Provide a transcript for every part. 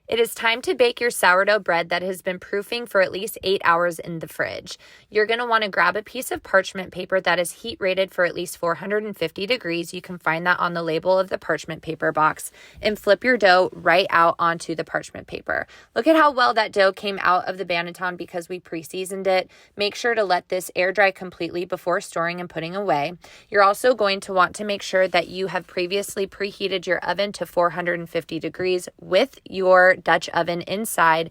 It is time to bake your sourdough bread that has been proofing for at least 8 hours in the fridge. You're going to want to grab a piece of parchment paper that is heat rated for at least 450 degrees. You can find that on the label of the parchment paper box, and flip your dough right out onto the parchment paper. Look at how well that dough came out of the Banneton because we pre-seasoned it. Make sure to let this air dry completely before storing and putting away. You're also going to want to make sure that you have previously preheated your oven to 450 degrees with your Dutch oven inside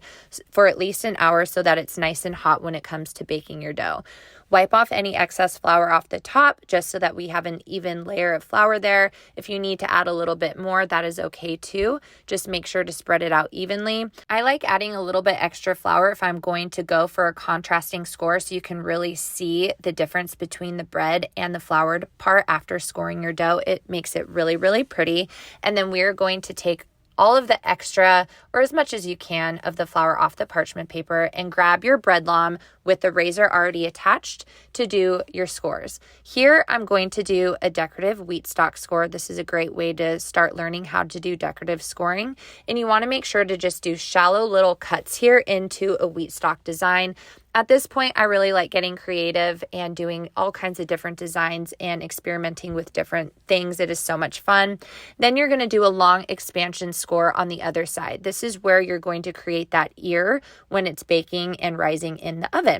for at least an hour so that it's nice and hot when it comes to baking your dough. Wipe off any excess flour off the top just so that we have an even layer of flour there. If you need to add a little bit more, that is okay too. Just make sure to spread it out evenly. I like adding a little bit extra flour if I'm going to go for a contrasting score so you can really see the difference between the bread and the floured part after scoring your dough. It makes it really, really pretty. And then we're going to take all of the extra, or as much as you can, of the flour off the parchment paper and grab your bread lom with the razor already attached to do your scores. Here, I'm going to do a decorative wheat stock score. This is a great way to start learning how to do decorative scoring. And you want to make sure to just do shallow little cuts here into a wheat stock design. At this point, I really like getting creative and doing all kinds of different designs and experimenting with different things. It is so much fun. Then you're going to do a long expansion score on the other side. This is where you're going to create that ear when it's baking and rising in the oven.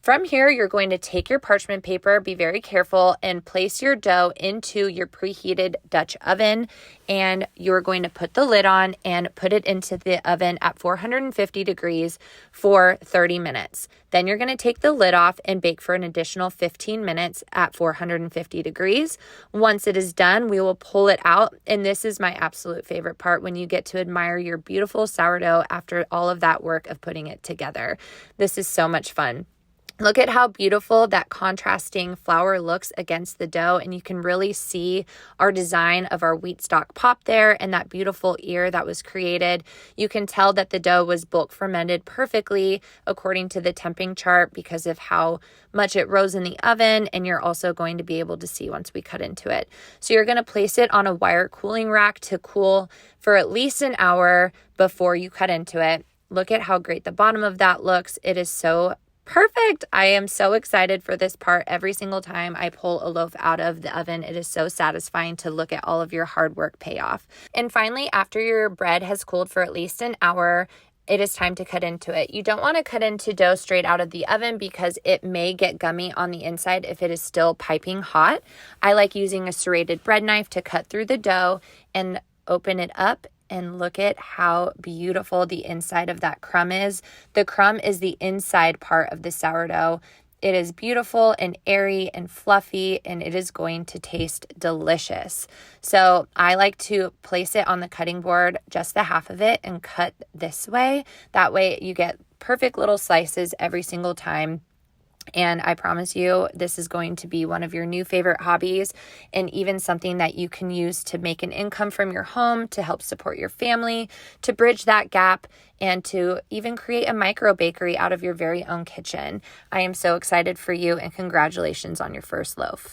From here, you're going to take your parchment paper, be very careful, and place your dough into your preheated Dutch oven. And you're going to put the lid on and put it into the oven at 450 degrees for 30 minutes. Then you're going to take the lid off and bake for an additional 15 minutes at 450 degrees. Once it is done, we will pull it out. And this is my absolute favorite part, when you get to admire your beautiful sourdough after all of that work of putting it together. This is so much fun. Look at how beautiful that contrasting flour looks against the dough, and you can really see our design of our wheat stock pop there and that beautiful ear that was created. You can tell that the dough was bulk fermented perfectly according to the temping chart because of how much it rose in the oven, and you're also going to be able to see once we cut into it. So you're going to place it on a wire cooling rack to cool for at least an hour before you cut into it. Look at how great the bottom of that looks. It is so perfect. I am so excited for this part. Every single time I pull a loaf out of the oven, it is so satisfying to look at all of your hard work pay off. And finally, after your bread has cooled for at least an hour, it is time to cut into it. You don't want to cut into dough straight out of the oven because it may get gummy on the inside if it is still piping hot. I like using a serrated bread knife to cut through the dough and open it up. And look at how beautiful the inside of that crumb is. The crumb is the inside part of the sourdough. It is beautiful and airy and fluffy, and it is going to taste delicious. So I like to place it on the cutting board, just the half of it, and cut this way. That way you get perfect little slices every single time. And I promise you, this is going to be one of your new favorite hobbies, and even something that you can use to make an income from your home, to help support your family, to bridge that gap, and to even create a micro bakery out of your very own kitchen. I am so excited for you, and congratulations on your first loaf.